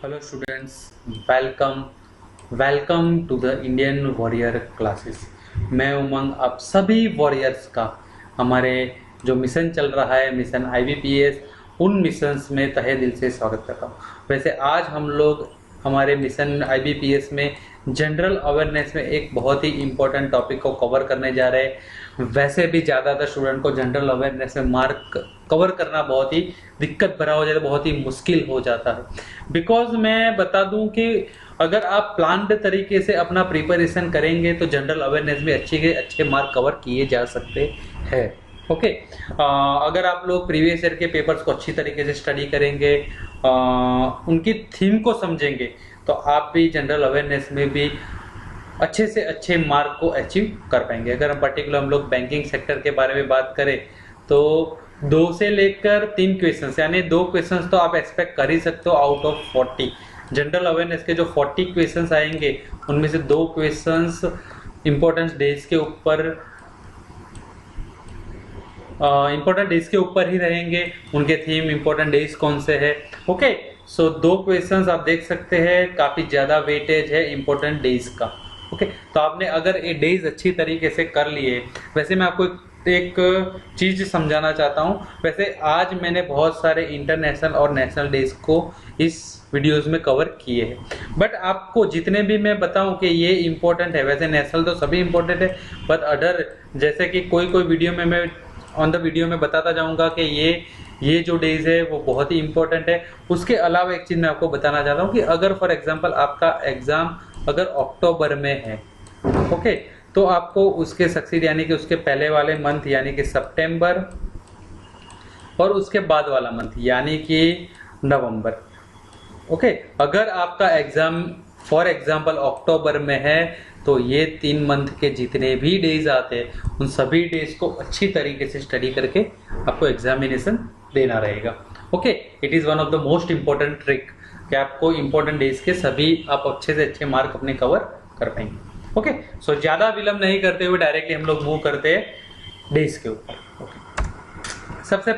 Hello students, welcome to the Indian warrior classes. मैं उमंग आप सभी वॉरियर्स का हमारे जो मिशन चल रहा है, मिशन आईबीपीएस, उन मिशंस में तहे दिल से स्वागत करता हूँ। वैसे आज हम लोग हमारे मिशन आईबीपीएस में जनरल अवेयरनेस में एक बहुत ही इम्पोर्टेंट टॉपिक को कवर करने जा रहे हैं। वैसे भी ज़्यादातर स्टूडेंट को जनरल अवेयरनेस में मार्क कवर करना बहुत ही दिक्कत भरा हो जाता है, बहुत ही मुश्किल हो जाता है। बिकॉज मैं बता दूं कि अगर आप प्लान्ड तरीके से अपना प्रिपरेशन करेंगे तो जनरल अवेयरनेस में अच्छे मार्क कवर किए जा सकते हैं। ओके, अगर आप लोग प्रीवियस ईयर के पेपर्स को अच्छी तरीके से स्टडी करेंगे, उनकी थीम को समझेंगे, तो आप भी जनरल अवेयरनेस में भी अच्छे से अच्छे मार्क को अचीव कर पाएंगे। अगर हम लोग बैंकिंग सेक्टर के बारे में बात करें तो 2 से लेकर 3 क्वेश्चंस, यानी 2 क्वेश्चंस तो आप एक्सपेक्ट कर ही सकते हो आउट ऑफ 40। जनरल अवेयरनेस के जो 40 क्वेश्चंस आएंगे उनमें से 2 क्वेश्चंस इंपॉर्टेंट डेज के ऊपर ही रहेंगे। उनके थीम इंपॉर्टेंट डेज कौन से है। ओके, सो 2 क्वेश्चंस आप देख सकते हैं, काफी ज्यादा वेटेज है इंपॉर्टेंट डेज का। ओके, तो आपने अगर ये डेज अच्छी तरीके से कर लिए, वैसे मैं आपको एक चीज समझाना चाहता हूं। वैसे आज मैंने बहुत सारे इंटरनेशनल और नेशनल डेज को इस वीडियोस में कवर किए हैं, बट आपको जितने भी मैं बताऊं कि ये इंपॉर्टेंट है, वैसे नेशनल तो सभी इंपॉर्टेंट है, बट अदर जैसे कि कोई वीडियो में मैं ऑन द वीडियो में बताता जाऊंगा कि ये जो डेज है वो बहुत ही इंपॉर्टेंट है। उसके अलावा एक चीज मैं आपको बताना चाहता हूँ कि अगर फॉर एग्जांपल आपका एग्जाम अगर अक्टूबर में है, ओके, तो आपको उसके सक्सीड यानी कि उसके पहले वाले मंथ यानी कि सितंबर और उसके बाद वाला मंथ यानी कि नवंबर, ओके, अगर आपका एग्जाम फॉर एग्जांपल अक्टूबर में है तो ये 3 मंथ के जितने भी डेज आते हैं उन सभी डेज को अच्छी तरीके से स्टडी करके आपको एग्जामिनेशन देना रहेगा। Okay, it is one of the most important trick कि आपको इम्पोर्टेंट डेज के सभी आप अच्छे से अच्छे मार्क अपने कवर कर पाएंगे। ओके, सो ज़्यादा विलंब नहीं करते हुए डायरेक्टली हम लोग मूव करते हैं डेज के ऊपर। ओके, सबसे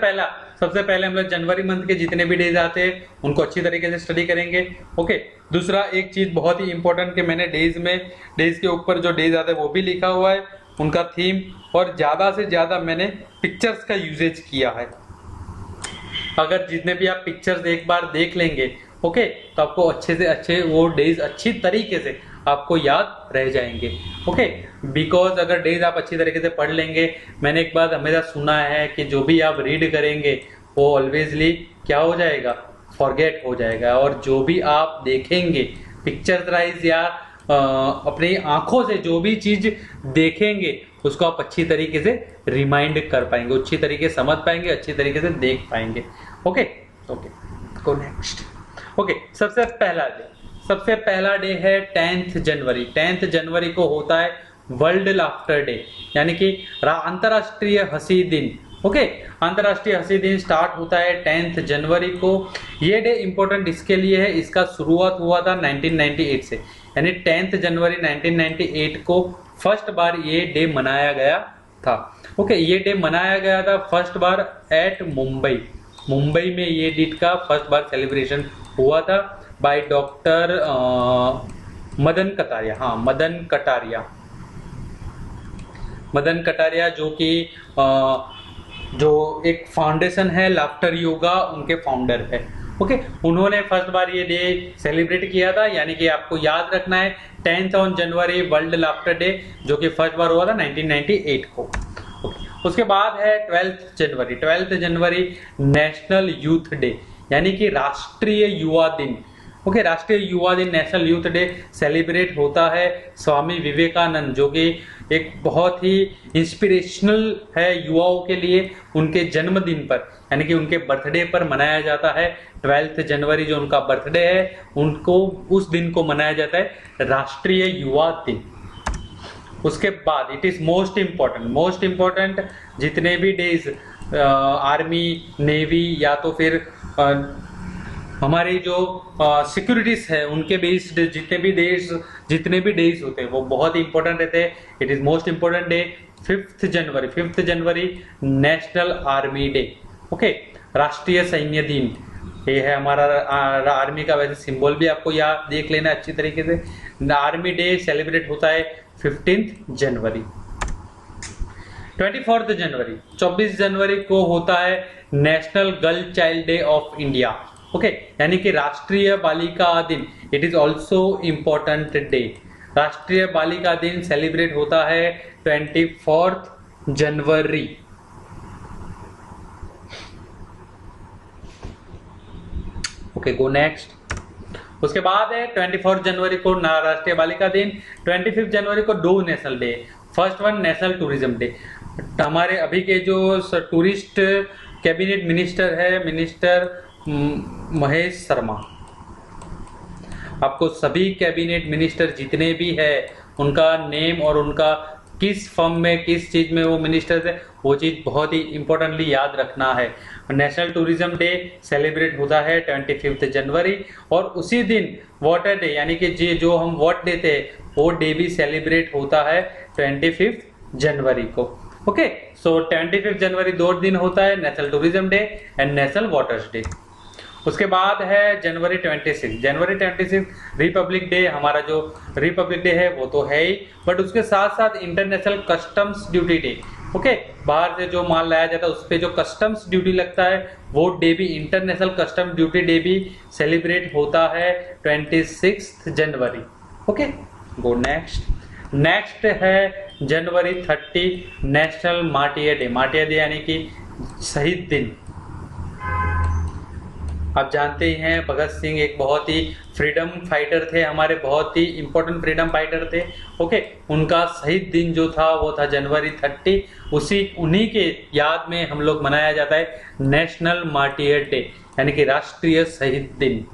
पहले हम लोग जनवरी मंथ के जितने भी डेज आते हैं उनको अच्छी तरीके से स्टडी करेंगे। ओके, दूसरा एक चीज बहुत ही इंपॉर्टेंट कि मैंने डेज के ऊपर जो डेज आते हैं वो भी लिखा हुआ है, उनका थीम, और ज्यादा से ज्यादा मैंने पिक्चर्स का यूजेज किया है। अगर जितने भी आप पिक्चर्स एक बार देख लेंगे, ओके, तो आपको अच्छे से अच्छे वो डेज अच्छी तरीके से आपको याद रह जाएंगे। ओके, बिकॉज अगर डेज आप अच्छी तरीके से पढ़ लेंगे, मैंने एक बात हमेशा सुना है कि जो भी आप रीड करेंगे वो ऑलवेजली क्या हो जाएगा, फॉरगेट हो जाएगा, और जो भी आप देखेंगे पिक्चराइज या अपनी आंखों से जो भी चीज देखेंगे उसको आप अच्छी तरीके से रिमाइंड कर पाएंगे, अच्छी तरीके से समझ पाएंगे, अच्छी तरीके से देख पाएंगे। Okay okay, go next. Okay, सबसे पहला डे है 10th जनवरी। 10th जनवरी को होता है वर्ल्ड लाफ्टर डे, यानी कि अंतरराष्ट्रीय हंसी दिन। ओके, अंतरराष्ट्रीय हंसी दिन स्टार्ट होता है 10th जनवरी को। ये डे इंपॉर्टेंट इसके लिए है, इसका शुरुआत हुआ था 1998 से, यानी 10th जनवरी 1998 को फर्स्ट बार ये डे मनाया गया था। ओके, ये डे मनाया गया था फर्स्ट बार एट मुंबई में ये डेट का फर्स्ट बार सेलिब्रेशन हुआ था बाय डॉक्टर मदन कटारिया जो कि जो एक फाउंडेशन है लाफ्टर योगा, उनके फाउंडर है। ओके, उन्होंने फर्स्ट बार ये डे सेलिब्रेट किया था, यानी कि आपको याद रखना है 10th on January world laughter day, जो कि फर्स्ट बार हुआ था 1998 को। ओके, उसके बाद है 12th जनवरी नेशनल यूथ डे, यानी कि राष्ट्रीय युवा दिन। ओके, राष्ट्रीय युवा दिन, नेशनल यूथ डे सेलिब्रेट होता है स्वामी विवेकानंद, जो कि एक बहुत ही इंस्पिरेशनल है युवाओं के लिए, उनके जन्मदिन पर यानी कि उनके बर्थडे पर मनाया जाता है। 12th जनवरी जो उनका बर्थडे है, उनको उस दिन को मनाया जाता है राष्ट्रीय युवा दिन। उसके बाद इट इज मोस्ट इम्पोर्टेंट जितने भी डेज आर्मी, नेवी या तो फिर हमारी जो सिक्योरिटीज है उनके बेस्ड जितने भी डेज होते हैं वो बहुत ही इंपॉर्टेंट रहते हैं। It is most important day 5th January national army day. Okay, राष्ट्रीय सैन्य दिन, ये है हमारा आर्मी का वैसे सिंबल भी आपको याद देख लेना अच्छी तरीके से। आर्मी डे सेलिब्रेट होता है 15 जनवरी। 24 जनवरी 24 जनवरी को होता है national girl child day of India. Okay, यानी कि राष्ट्रीय बालिका दिन। It is also important day. राष्ट्रीय बालिका दिन सेलिब्रेट होता है 24 जनवरी। Okay, go next. उसके बाद है 24 जनवरी को राष्ट्रीय बालिका दिन। 25 जनवरी को दो national day. First one national tourism day. हमारे अभी के जो टूरिस्ट कैबिनेट मिनिस्टर है, मिनिस्टर महेश शर्मा। आपको सभी कैबिनेट मिनिस्टर जितने भी है उनका नेम और उनका किस फर्म में किस चीज में वो मिनिस्टर है, वो चीज बहुत ही इंपॉर्टेंटली याद रखना है। नेशनल टूरिज्म डे सेलिब्रेट होता है 25 जनवरी, और उसी दिन वाटर डे यानी कि जो हम वोट देते हैं वो डे भी सेलिब्रेट होता है 25 जनवरी को। ओके, सो 25 जनवरी 2 दिन होता है, national tourism day and national waters day. उसके बाद है जनवरी 26। जनवरी 26 रिपब्लिक डे। हमारा जो रिपब्लिक डे है वो तो है ही, बट उसके साथ साथ international customs duty day. Okay, बाहर से जो माल लाया जाता है उस पर जो कस्टम्स ड्यूटी लगता है वो डे भी, इंटरनेशनल कस्टम ड्यूटी डे भी सेलिब्रेट होता है 26 जनवरी। Okay, go next. नेक्स्ट है जनवरी 30 national martyr day. Martyr day यानी कि शहीद दिन। आप जानते ही हैं भगत सिंह एक बहुत ही फ्रीडम फाइटर थे, हमारे बहुत ही इंपॉर्टेंट फ्रीडम फाइटर थे। ओके, उनका शहीद दिन जो था वो था जनवरी 30। उन्हीं के याद में हम लोग मनाया जाता है नेशनल मार्टियर डे यानी कि राष्ट्रीय शहीद दिन।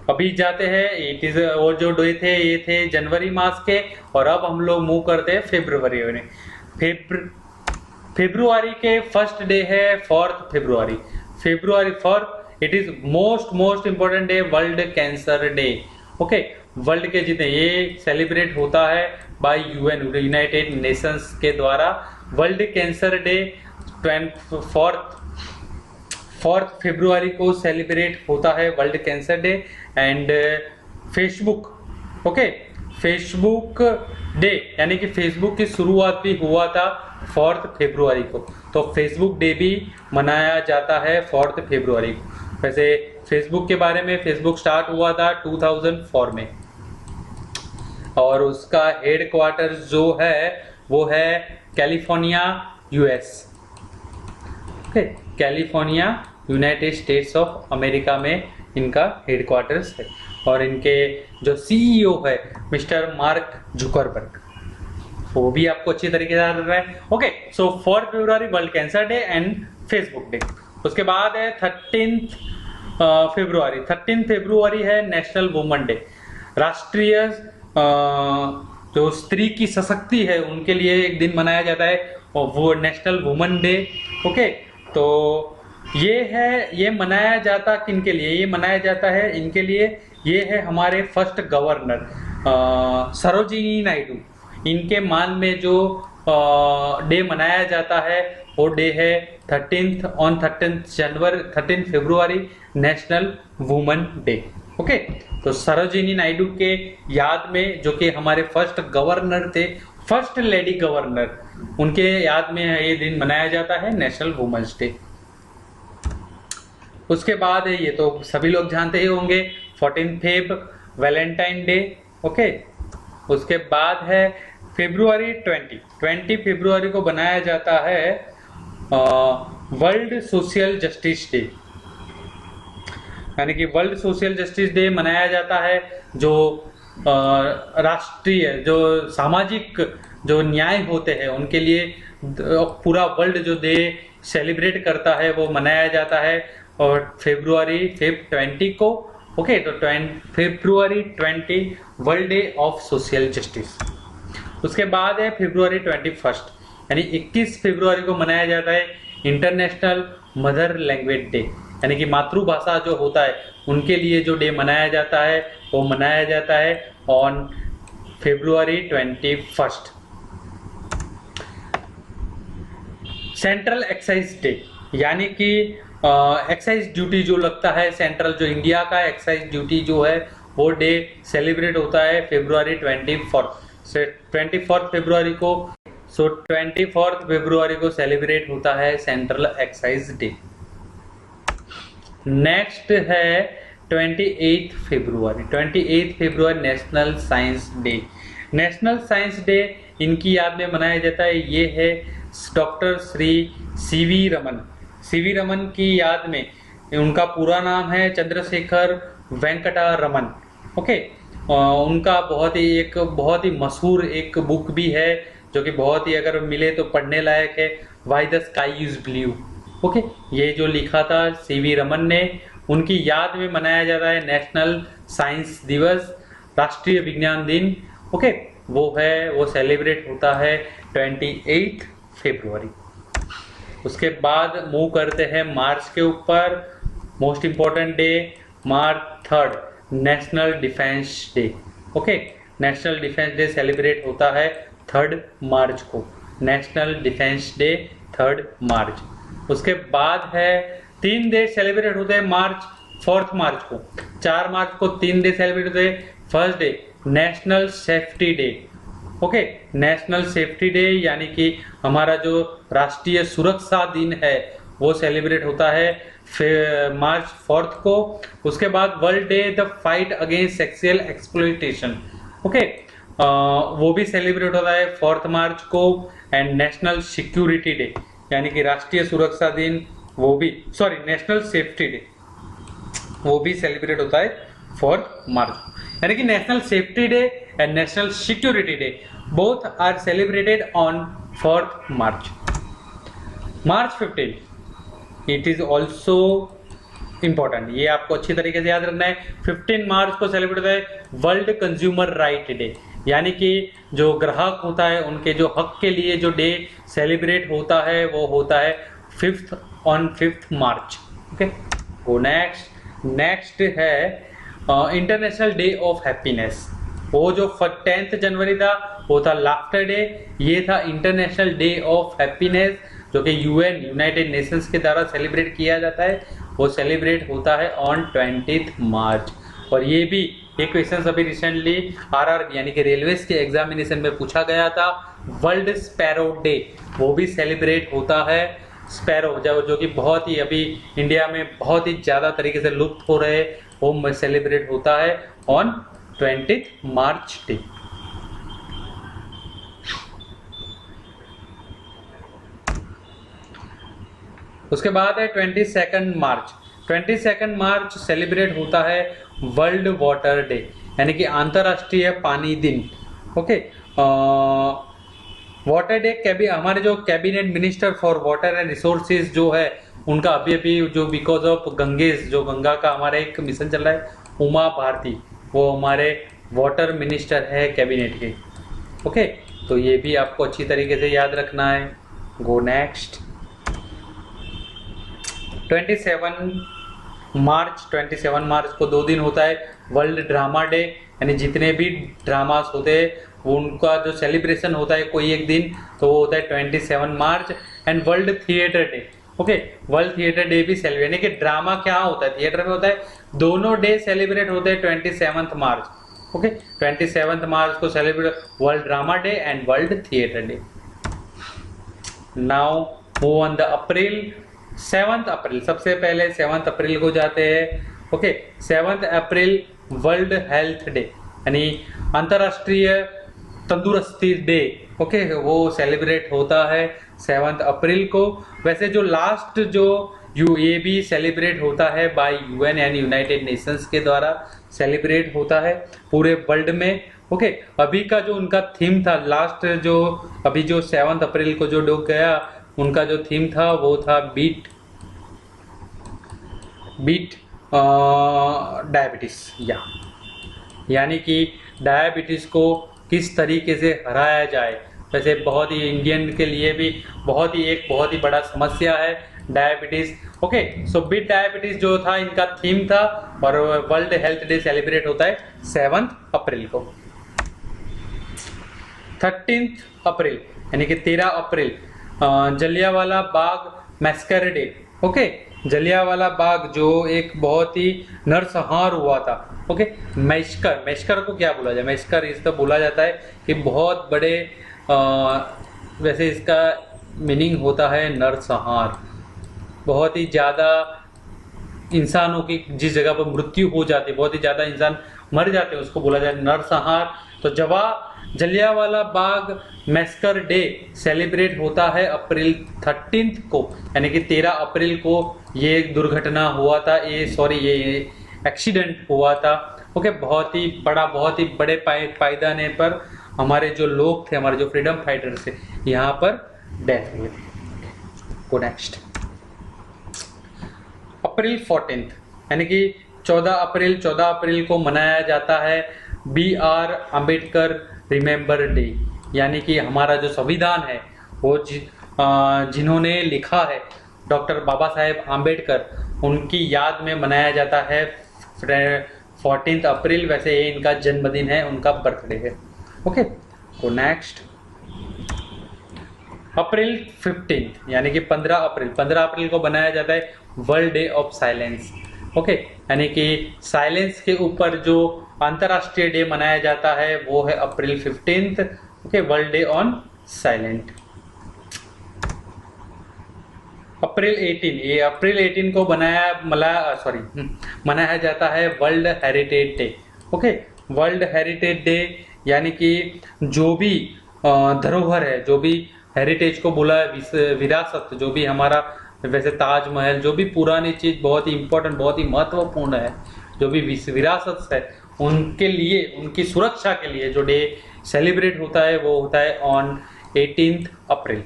अभी जाते हैं इट इज, और जो डे थे ये थे जनवरी मास के, और अब हम लोग मूव करते हैं फेब्रुवरी में। फेब्रुवरी के फर्स्ट डे है 4 फरवरी। February 4 it is most important day, world cancer day. Okay, world के जितने ये सेलिब्रेट होता है बाय यूएन, यूनाइटेड नेशंस के द्वारा। वर्ल्ड कैंसर डे 4 फरवरी को सेलिब्रेट होता है world cancer day. And Facebook, okay, Facebook day यानी कि फेसबुक की शुरुआत भी हुआ था 4 फरवरी को, तो फेसबुक डे भी मनाया जाता है 4 फरवरी को। वैसे फेसबुक के बारे में, फेसबुक स्टार्ट हुआ था 2004 में, और उसका हेड क्वार्टर जो है वो है California US. Okay, California United states of America में इनका हेड क्वार्टर्स है, और इनके जो सीईओ है मिस्टर मार्क जुकरबर्ग, वो भी आपको अच्छी तरीके से याद रहा है। Okay, so 4 February world cancer day and Facebook day. उसके बाद है 13 फरवरी। 13 फरवरी है नेशनल वुमेन डे। राष्ट्रीय जो स्त्री की सशक्ति है उनके लिए एक दिन मनाया जाता है, और वो नेशनल वुमेन डे। ओके, तो ये मनाया जाता किनके लिए? ये मनाया जाता है इनके लिए, ये है हमारे फर्स्ट गवर्नर सरोजिनी नायडू। इनके मान में जो डे मनाया जाता है वो डे है 13 फरवरी नेशनल वुमेन डे। ओके, तो सरोजिनी नायडू के याद में, जो कि हमारे फर्स्ट गवर्नर थे, फर्स्ट लेडी गवर्नर, उनके याद में ये दिन मनाया जाता है नेशनल वुमेन्स डे। उसके बाद है, ये तो सभी लोग जानते ही होंगे, 14 फेब वैलेंटाइन डे। ओके, उसके बाद है फरवरी 20 फरवरी को बनाया जाता है वर्ल्ड सोशल जस्टिस डे, यानी कि वर्ल्ड सोशल जस्टिस डे मनाया जाता है जो राष्ट्रीय जो सामाजिक जो न्याय होते हैं उनके लिए पूरा वर्ल्ड जो डे सेलिब्रेट करता है वो मनाया जाता है, और फेब 20 को। ओके, तो फरवरी 20 world day of social justice. उसके बाद है फरवरी 21 यानी 21 फरवरी को मनाया जाता है इंटरनेशनल मदर लैंग्वेज डे, यानी कि मातृभाषा जो होता है उनके लिए जो डे मनाया जाता है वो मनाया जाता है on February 21। Central excise day, यानी कि एक्साइज ड्यूटी जो लगता है सेंट्रल, जो इंडिया का एक्साइज ड्यूटी जो है वो डे सेलिब्रेट होता है February 24 से 24 फरवरी को। सो 24 फरवरी को सेलिब्रेट होता है सेंट्रल एक्साइज डे। नेक्स्ट है 28 फरवरी। 28 फरवरी national science day. National science day इनकी याद में मनाया जाता है। ये है डॉक्टर श्री सीवी रमन। सीवी रमन की याद में, उनका पूरा नाम है चंद्रशेखर वेंकटा रमन। ओके, उनका बहुत ही मशहूर एक बुक भी है जो कि बहुत ही अगर मिले तो पढ़ने लायक है, why the sky is blue. Okay, ये जो लिखा था सीवी रमन ने, उनकी याद में मनाया जाता है नेशनल साइंस दिवस, राष्ट्रीय विज्ञान दिन। ओके, वो सेलिब्रेट होता है 28 फरवरी। उसके बाद मूव करते हैं मार्च के ऊपर। मोस्ट इंपॉर्टेंट डे मार्च 3 national defence day. Okay, national defence day celebrate होता है 3 मार्च को। नेशनल डिफेंस डे 3 मार्च। उसके बाद है 3 डे सेलिब्रेट होते हैं मार्च 4 मार्च को। 4 मार्च को 3 डे सेलिब्रेट होते हैं। First day national safety day. Okay, national safety day यानी कि हमारा जो राष्ट्रीय सुरक्षा दिन है वो सेलिब्रेट होता है मार्च 4 को। उसके बाद world day the fight against sexual exploitation. Okay, वो भी सेलिब्रेट होता है 4 मार्च को। एंड नेशनल सिक्योरिटी डे यानी कि राष्ट्रीय सुरक्षा दिन, वो भी नेशनल सेफ्टी डे वो भी सेलिब्रेट होता है 4 मार्च। यानी कि national safety day and national security day both are celebrated on 4 March. March 15 it is also important, ये आपको अच्छी तरीके से याद रखना है। 15 मार्च को सेलिब्रेट होता है वर्ल्ड कंज्यूमर राइट डे, यानी कि जो ग्राहक होता है उनके जो हक के लिए जो डे सेलिब्रेट होता है वो होता है 5 मार्च। ओके, वो नेक्स्ट है इंटरनेशनल डे ऑफ हैप्पीनेस। वो जो 10 जनवरी था वो था लाफ्टर डे। ये था इंटरनेशनल डे ऑफ हैप्पीनेस जो कि यूनाइटेड नेशंस के द्वारा सेलिब्रेट किया जाता है। वो सेलिब्रेट होता है ऑन 20 मार्च। और ये भी एक क्वेश्चन अभी रिसेंटली आरआरबी यानी कि रेलवेज के एग्जामिनेशन में पूछा गया था। वर्ल्ड स्पैरो डे वो भी सेलिब्रेट होता है। स्पैरो जो कि बहुत ही अभी इंडिया में बहुत ही ज़्यादा तरीके से लुप्त हो रहे, वो सेलिब्रेट होता है ऑन 20 मार्च डे। उसके बाद है 22 मार्च। 22 मार्च सेलिब्रेट होता है वर्ल्ड वाटर डे यानी कि अंतरराष्ट्रीय पानी दिन। ओके, वाटर डे हमारे जो cabinet minister for water and resources जो है उनका अभी जो बिकॉज ऑफ गंगा का हमारा एक मिशन चल रहा है, उमा भारती, वो हमारे वाटर मिनिस्टर है कैबिनेट के। ओके, तो ये भी आपको अच्छी तरीके से याद रखना है। गो नेक्स्ट 27 मार्च को 2 दिन होता है वर्ल्ड ड्रामा डे, यानी जितने भी ड्रामास होते हैं उनका जो सेलिब्रेशन होता है कोई एक दिन, तो वो होता है 27 March. And world theatre day. Okay, world theatre day भी सेलिब्रेट, यानी कि ड्रामा क्या होता है थिएटर में होता है, दोनों डे सेलिब्रेट होते हैं 27 मार्च। ओके, 27 मार्च को celebrate world drama day and world theatre day. Now move on the April. 7 अप्रैल, सबसे पहले 7 अप्रैल को जाते हैं। ओके, 7 अप्रैल वर्ल्ड हेल्थ डे यानी अंतरराष्ट्रीय तंदुरुस्ती डे। ओके, वो सेलिब्रेट होता है 7 अप्रैल को। वैसे जो लास्ट जो ये भी सेलिब्रेट होता है बाय यूएन यानी यूनाइटेड नेशंस के द्वारा सेलिब्रेट होता है पूरे वर्ल्ड में। ओके, अभी का जो उनका थीम था लास्ट जो अभी जो 7 अप्रैल को जो डॉग गया उनका जो थीम था वो था बीट डायबिटीज, यानी कि डायबिटीज को किस तरीके से हराया जाए। वैसे बहुत ही इंडियन के लिए भी बहुत ही बड़ा समस्या है डायबिटीज। ओके, सो बीट डायबिटीज जो था इनका थीम था और वर्ल्ड हेल्थ डे सेलिब्रेट होता है 7 अप्रैल को। 13 अप्रैल यानी कि 13 अप्रैल Jallianwala Bagh massacre day. Okay, Jallianwala Bagh जो एक बहुत ही नरसंहार हुआ था। ओके, मैशकर को क्या बोला जाए, मैशकर इस तो बोला जाता है कि बहुत बड़े वैसे इसका मीनिंग होता है नरसंहार। बहुत ही ज़्यादा इंसानों की जिस जगह पर मृत्यु हो जाती है, बहुत ही ज़्यादा इंसान मर जाते हैं, उसको बोला जाए नरसंहार। तो Jallianwala Bagh massacre day celebrate होता है अप्रैल 13 को, यानी कि 13 अप्रैल को ये दुर्घटना हुआ था, ये एक्सीडेंट हुआ था। ओके, बहुत ही बड़े पायदाने पर हमारे जो लोग थे, हमारे जो फ्रीडम फाइटर्स थे, यहाँ पर डेथ हुए थे। को नेक्स्ट अप्रैल 14 यानी कि 14 अप्रैल को मनाया जाता है BR अम्बेडकर रिमेंबर डे, यानी कि हमारा जो संविधान है वो जिन्होंने लिखा है डॉक्टर बाबा साहेब आम्बेडकर, उनकी याद में मनाया जाता है 14 अप्रैल। वैसे ये इनका जन्मदिन है, उनका बर्थडे है। ओके, तो नेक्स्ट अप्रैल 15 यानी कि 15 अप्रैल को बनाया जाता है world day of silence. Okay, यानी कि साइलेंस के ऊपर जो अंतरराष्ट्रीय डे मनाया जाता है वो है April 15। Okay, world day on silent. April 18 को मनाया जाता है world heritage day. Okay, world heritage day यानी कि जो भी धरोहर है, जो भी हेरिटेज को बोला है विरासत, जो भी हमारा वैसे ताजमहल, जो भी पुरानी चीज बहुत ही इंपॉर्टेंट, बहुत ही महत्वपूर्ण है, जो भी विरासत है, उनके लिए, उनकी सुरक्षा के लिए जो डे सेलिब्रेट होता है वो होता है ऑन 18 अप्रैल।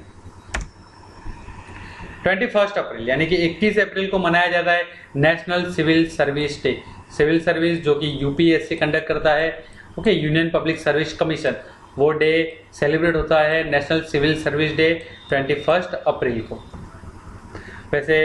21 अप्रैल यानी कि 21 अप्रैल को मनाया जाता है national civil service day. Civil service जो कि यूपीएससी कंडक्ट करता है, okay, union public service commission, वो डे सेलिब्रेट होता है national civil service day 21 April को। वैसे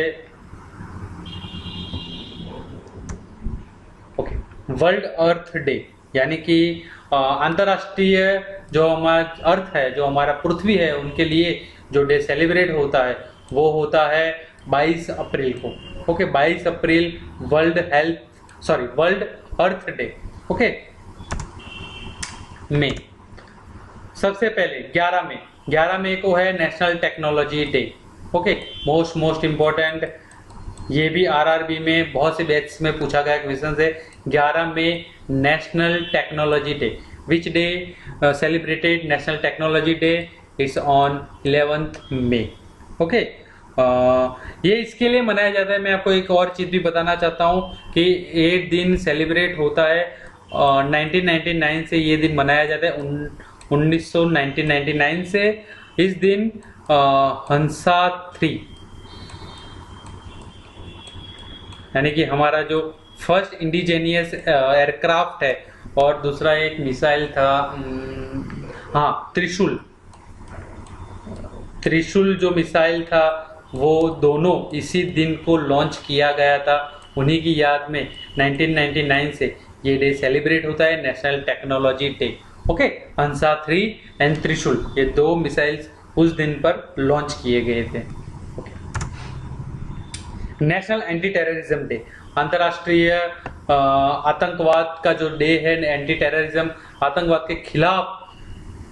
ओके, वर्ल्ड अर्थ डे यानी कि अंतरराष्ट्रीय जो हमारा अर्थ है, जो हमारा पृथ्वी है, उनके लिए जो डे सेलिब्रेट होता है वो होता है 22 अप्रैल को। ओके, 22 अप्रैल वर्ल्ड अर्थ डे। ओके, में सबसे पहले 11 मई को है national technology day. Okay, most important, ये भी आरआरबी में बहुत से बैच में पूछा गया क्वेश्चन है। 11 मई national technology day. Which day celebrated national technology day? It's on 11 मई। ओके, ये इसके लिए मनाया जाता है। मैं आपको एक और चीज़ भी बताना चाहता हूँ कि ये दिन सेलिब्रेट होता है 1999 से ये दिन मनाया जाता है। 1999 से इस दिन हंसा 3 यानी कि हमारा जो फर्स्ट इंडिजेनियस एयरक्राफ्ट है, और दूसरा एक मिसाइल था, हाँ, त्रिशूल जो मिसाइल था, वो दोनों इसी दिन को लॉन्च किया गया था। उन्हीं की याद में 1999 से ये डे सेलिब्रेट होता है, national technology day. Okay, Hansa 3 and त्रिशूल, ये 2 मिसाइल्स उस दिन पर लॉन्च किए गए थे। Okay, national anti terrorism day, अंतरराष्ट्रीय आतंकवाद का जो डे है, एंटी टेररिज्म, आतंकवाद के खिलाफ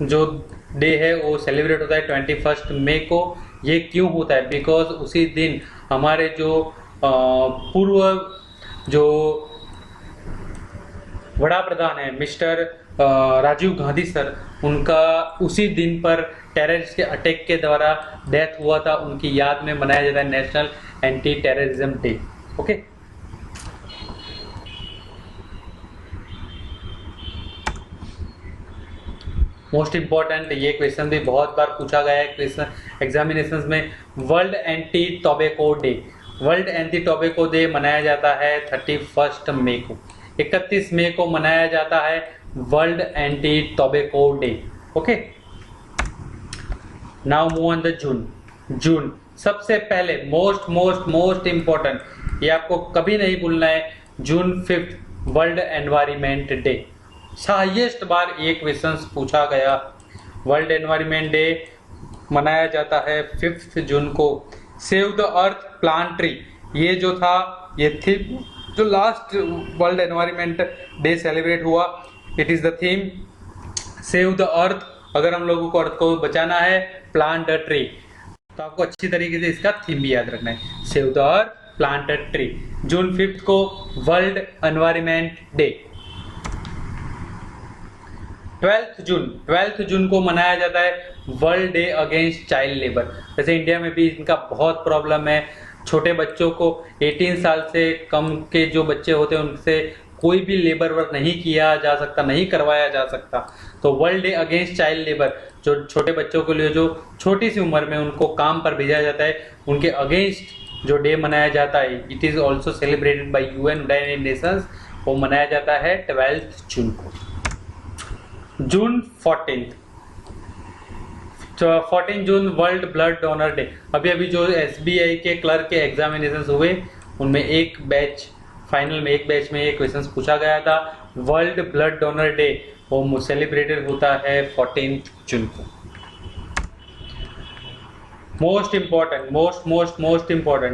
जो डे है वो सेलिब्रेट होता है 21 मई को। ये क्यों होता है? बिकॉज उसी दिन हमारे जो पूर्व जो बड़ा प्रधान है मिस्टर राजीव गांधी सर, उनका उसी दिन पर टेररिस्ट के अटैक के द्वारा डेथ हुआ था। उनकी याद में मनाया जाता है national anti terrorism day. Okay, most important, ये क्वेश्चन भी बहुत बार पूछा गया है क्वेश्चन एग्जामिनेशंस में। World anti tobacco day. World anti tobacco day मनाया जाता है 31 मई को। 31 मई को मनाया जाता है world anti tobacco day. Okay, now move on the June. सबसे पहले मोस्ट इंपॉर्टेंट, ये आपको कभी नहीं भूलना है, जून 5 वर्ल्ड एनवायरमेंट डे। हाईएस्ट बार ये क्वेश्चन पूछा गया। वर्ल्ड एनवायरमेंट डे मनाया जाता है 5 जून को। Save the earth plant tree, ये जो था ये थीम जो last world environment day celebrate हुआ, it is the theme save the earth. अगर हम लोगों को अर्थ को बचाना है, प्लांट अ ट्री। तो आपको अच्छी तरीके से इसका थीम भी याद रखना है, save the earth plant a tree. June 5 को वर्ल्ड एनवायरनमेंट डे। 12th जून को मनाया जाता है world day against child labour. जैसे इंडिया में भी इनका बहुत प्रॉब्लम है, छोटे बच्चों को 18 साल से कम के जो बच्चे होते हैं उनसे कोई भी लेबर वर्क नहीं किया जा सकता, नहीं करवाया जा सकता। तो world day against child labour, जो छोटे बच्चों के लिए जो छोटी सी उम्र में उनको काम पर भेजा जाता है, उनके अगेंस्ट जो डे मनाया जाता है, it is also celebrated by United Nations. वो मनाया जाता है 12 जून को। जून 14 June world blood donor day. अभी जो SBI के क्लर्क के एग्जामिनेशन हुए उनमें एक बैच फाइनल में एक बैच में ये क्वेश्चन पूछा गया था। वर्ल्ड ब्लड डोनर डे वो सेलिब्रेटेड होता है 14 जून को। Most important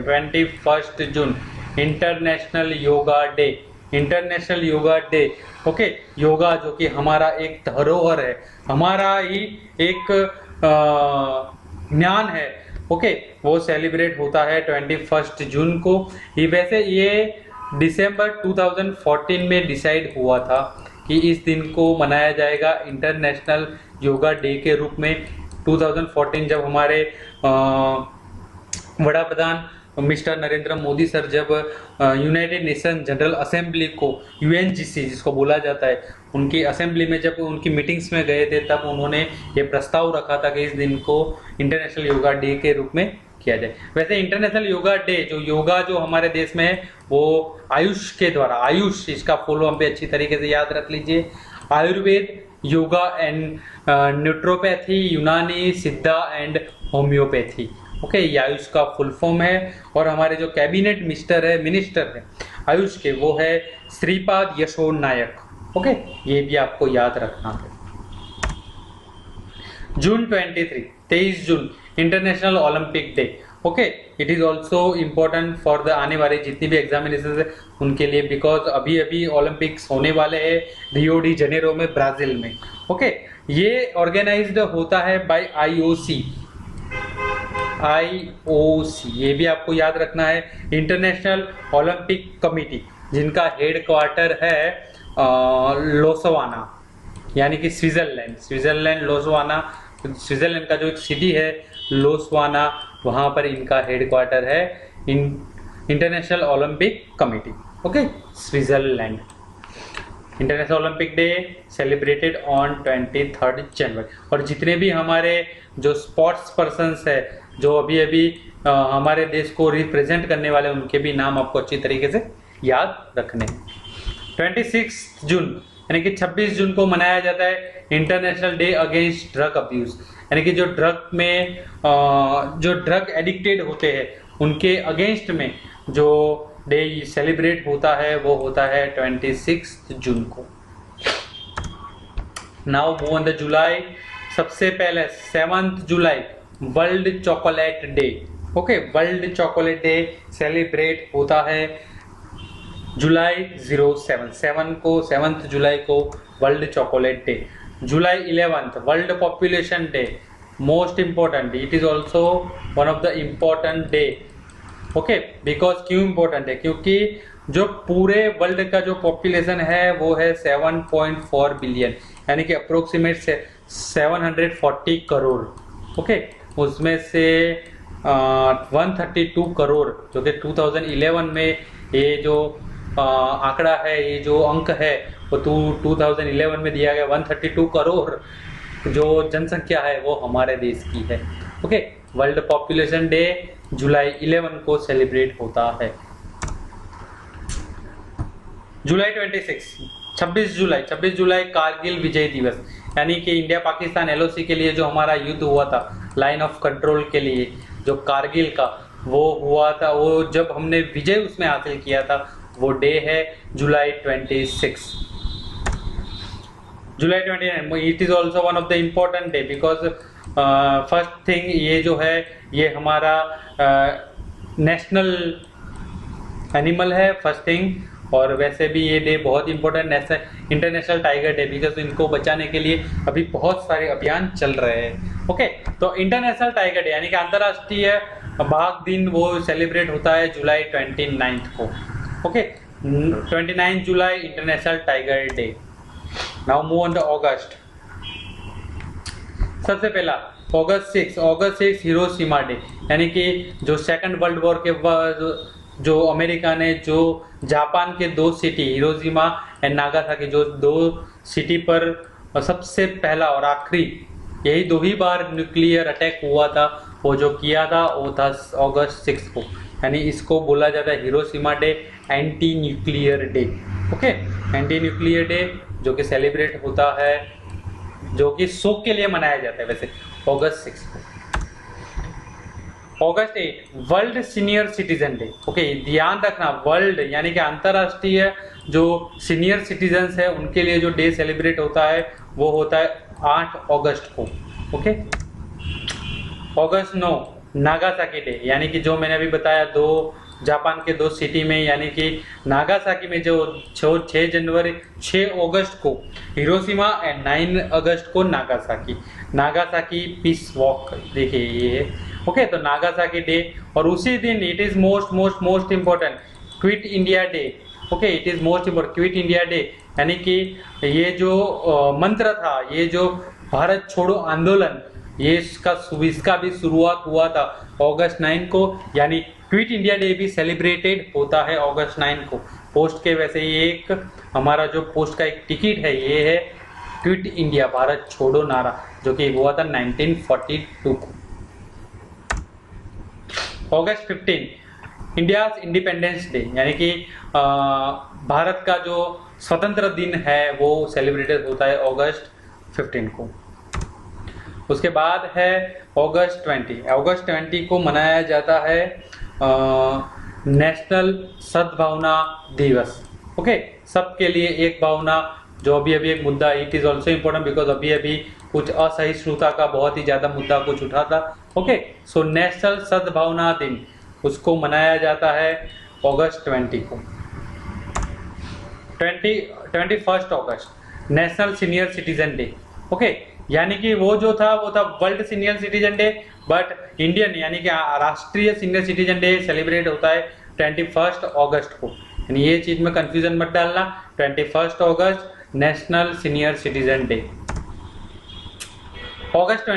21 June international yoga day. International yoga day, okay. Yoga जो कि हमारा एक धरोहर है, हमारा ही एक ज्ञान है, ओके, वो सेलिब्रेट होता है 21 जून को। वैसे ये दिसंबर 2014 में डिसाइड हुआ था कि इस दिन को मनाया जाएगा इंटरनेशनल योगा डे के रूप में। 2014 जब हमारे वड़ा प्रधान मिस्टर नरेंद्र मोदी सर जब यूनाइटेड नेशन जनरल असेंबली को, UNGC जिसको बोला जाता है, उनकी असेंबली में जब उनकी मीटिंग्स में गए थे तब उन्होंने ये प्रस्ताव रखा था कि इस दिन को इंटरनेशनल योगा डे के रूप में किया जाए। वैसे इंटरनेशनल योगा डे जो योगा जो हमारे देश में है वो आयुष के द्वारा, आयुष इसका फुल फॉर्म पे अच्छी तरीके से याद रख लीजिए, आयुर्वेद, योगा एंड न्यूट्रोपैथी, यूनानी, सिद्धा एंड होम्योपैथी, ओके, ये आयुष का फुल फॉर्म है। और हमारे जो कैबिनेट मिनिस्टर है आयुष के, वो है श्रीपाद यशो नायक, ओके, ये भी आपको याद रखना है। June 23 June international Olympic day, okay. It is also important for the आने वाले जितनी भी एग्जामिनेशन है उनके लिए, बिकॉज अभी ओलंपिक्स होने वाले हैं रियो डी जेनेरो में, ब्राजील में, ओके। ये ऑर्गेनाइज्ड होता है बाय IOC, ये भी आपको याद रखना है। इंटरनेशनल ओलंपिक कमेटी जिनका हेड क्वार्टर है लोसवाना, यानी कि स्विट्जरलैंड लोसवाना, स्विट्जरलैंड का जो एक सिटी है लोसवाना, वहां पर इनका हेड क्वार्टर है international Olympic committee, okay, Switzerland. International Olympic day celebrated on 23 जनवरी। और जितने भी हमारे जो स्पोर्ट्स पर्सन्स है जो अभी हमारे देश को रिप्रेजेंट करने वाले, उनके भी नाम आपको अच्छी तरीके से याद रखने हैं। 26 जून यानी कि 26 जून को मनाया जाता है international day against drug abuse, यानी कि जो ड्रग एडिक्टेड होते हैं उनके अगेंस्ट में जो डे सेलिब्रेट होता है वो होता है 26 जून को। नाउ मूव ऑन द जुलाई। सबसे पहले 7 जुलाई world chocolate day, okay. World chocolate day celebrate होता है जुलाई 7 जुलाई को वर्ल्ड चॉकलेट डे। जुलाई 11 world population day, most important, it is also one of the important day, okay. Because क्यों इंपॉर्टेंट है, क्योंकि जो पूरे वर्ल्ड का जो पॉपुलेशन है वो है 7.4 बिलियन, यानी कि अप्रोक्सीमेट 740 करोड़, ओके। उसमें से 132 करोड़ जो कि 2011 में ये जो आंकड़ा है, ये जो अंक है वो 2011 में दिया गया, 132 करोड़ जो जनसंख्या है वो हमारे देश की है, ओके। वर्ल्ड पॉपुलेशन डे जुलाई 11 को सेलिब्रेट होता है। जुलाई 26 जुलाई कारगिल विजय दिवस, यानी कि इंडिया पाकिस्तान LOC के लिए जो हमारा युद्ध हुआ था लाइन ऑफ कंट्रोल के लिए, जो कारगिल का वो हुआ था, वो जब हमने विजय उसमें हासिल किया था वो डे है जुलाई 26। जुलाई 29 it is also one of the important day because first thing ये जो है ये हमारा नेशनल एनिमल है फर्स्ट थिंग। और वैसे भी ये डे बहुत important national international tiger day, because इनको बचाने के लिए अभी बहुत सारे अभियान चल रहे हैं। ओके, तो इंटरनेशनल टाइगर डे यानी कि अंतर्राष्ट्रीय बाघ दिन वो सेलिब्रेट होता है जुलाई 29 को। ओके, 29 जुलाई international tiger day. Now move on the अगस्त। सबसे पहला अगस्त 6 हिरोशिमा डे, यानी कि जो सेकंड वर्ल्ड वॉर के बाद जो अमेरिका ने जो जापान के दो सिटी हिरोशिमा एंड नागासाकी, जो दो सिटी पर सबसे पहला और आखिरी यही दो ही बार न्यूक्लियर अटैक हुआ था, वो जो किया था वो था अगस्त 6 को, यानी इसको बोला जाता है Hiroshima day, anti nuclear day. Okay, anti nuclear day जो कि सेलिब्रेट होता है, जो कि शोक के लिए मनाया जाता है वैसे अगस्त 6 को। अगस्त 8 world senior citizen day. Okay, ध्यान रखना वर्ल्ड यानी कि अंतरराष्ट्रीय जो सीनियर सिटीजन्स है उनके लिए जो डे सेलिब्रेट होता है वो होता है 8 अगस्त को। ओके, अगस्त 9 नागासाकी डे, यानी कि जो मैंने अभी बताया दो जापान के दो सिटी में, यानी कि नागासाकी में जो 6 अगस्त को हिरोशिमा एंड 9 अगस्त को नागासाकी पीस वॉक, देखिए ये है। ओके, तो नागासाकी डे, और उसी दिन it is most important quit India day. Okay, it is most important quit India day, यानी कि ये जो मंत्र था, ये जो भारत छोड़ो आंदोलन, ये इसका भी शुरुआत हुआ था अगस्त 9 को, यानी क्विट इंडिया डे भी सेलिब्रेटेड होता है अगस्त 9 को। पोस्ट के वैसे ये एक हमारा जो पोस्ट का एक टिकट है, ये है क्विट इंडिया भारत छोड़ो नारा, जो कि हुआ था 1942 को। अगस्त 15 इंडिया इंडिपेंडेंस डे, यानी कि भारत का जो स्वतंत्र दिन है वो सेलिब्रेटेड होता है अगस्त 15 को। उसके बाद है अगस्त 20 को मनाया जाता है नेशनल सद्भावना दिवस। ओके, सबके लिए एक भावना, जो अभी एक मुद्दा, it is also important because अभी कुछ असहिष्णुता का बहुत ही ज्यादा मुद्दा कुछ उठा था। ओके, सो नेशनल सद्भावना दिन उसको मनाया जाता है अगस्त 20 को। 21 अगस्त national senior citizen day. Okay, यानी कि वो था world senior citizen day, but Indian यानी कि राष्ट्रीय सीनियर सिटीजन डे सेलिब्रेट होता है 21 अगस्त को, यानी ये चीज में कंफ्यूजन मत डालना। 21 अगस्त नेशनल सीनियर सिटीजन डे। अगस्त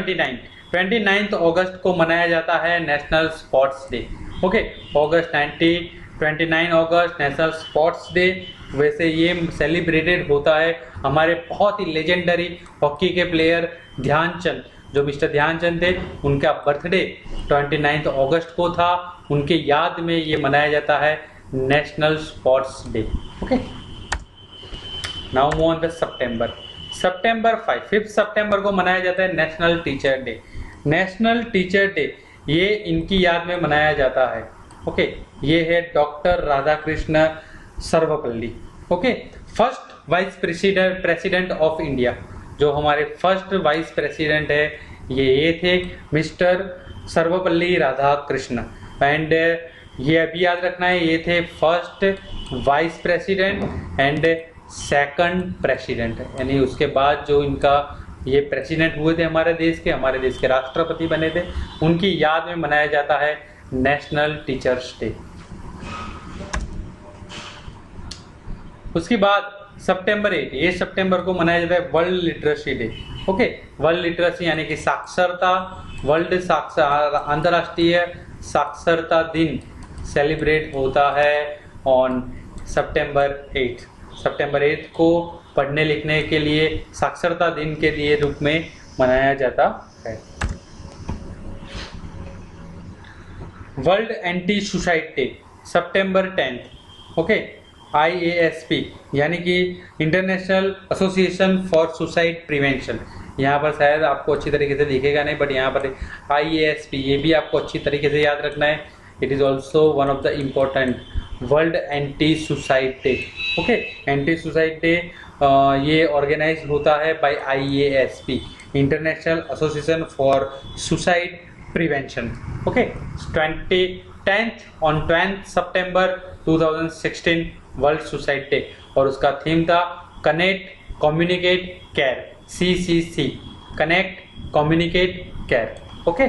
29 अगस्त को मनाया जाता है नेशनल स्पोर्ट्स डे। ओके, अगस्त 29 अगस्त नेशनल स्पोर्ट्स डे, वैसे ये सेलिब्रेटेड होता है हमारे बहुत ही लेजेंडरी हॉकी के प्लेयर ध्यानचंद, जो मिस्टर ध्यानचंद थे, उनका बर्थडे 29 अगस्त को था, उनके याद में ये मनाया जाता है national sports day. Okay, now move on the सितंबर 5 सितंबर को मनाया जाता है national teacher day. National teacher day ये इनकी याद में मनाया जाता है। ओके, ये है doctor Radhakrishna Sarvepalli. Okay, first vice president of India, जो हमारे फर्स्ट वाइस प्रेसिडेंट है ये थे मिस्टर सर्वपल्ली राधाकृष्ण, एंड ये अभी याद रखना है ये थे first vice president and second president, यानी उसके बाद जो इनका ये प्रेसिडेंट हुए थे हमारे देश के राष्ट्रपति बने थे, उनकी याद में मनाया जाता है नेशनल टीचर्स डे। उसके बाद सितंबर 8 ये सितंबर को मनाया जाता है world literacy day. Okay, world literacy यानी कि साक्षरता, अंतर्राष्ट्रीय साक्षरता दिन सेलिब्रेट होता है ऑन सितंबर 8 को पढ़ने लिखने के लिए साक्षरता दिन के लिए रूप में मनाया जाता है। वर्ल्ड एंटी सुसाइड डे सितंबर 10। ओके, IASP यानी कि international association for suicide prevention, यहाँ पर शायद आपको अच्छी तरीके से दिखेगा नहीं, बट यहाँ पर IASP ये भी आपको अच्छी तरीके से याद रखना है। It is also one of the important world anti suicide day. Okay, anti suicide day ये ऑर्गेनाइज होता है by IASP, international association for suicide prevention. Okay, 10th September 2016 world suicide day, और उसका थीम था connect communicate care, CCC, connect communicate care. Okay.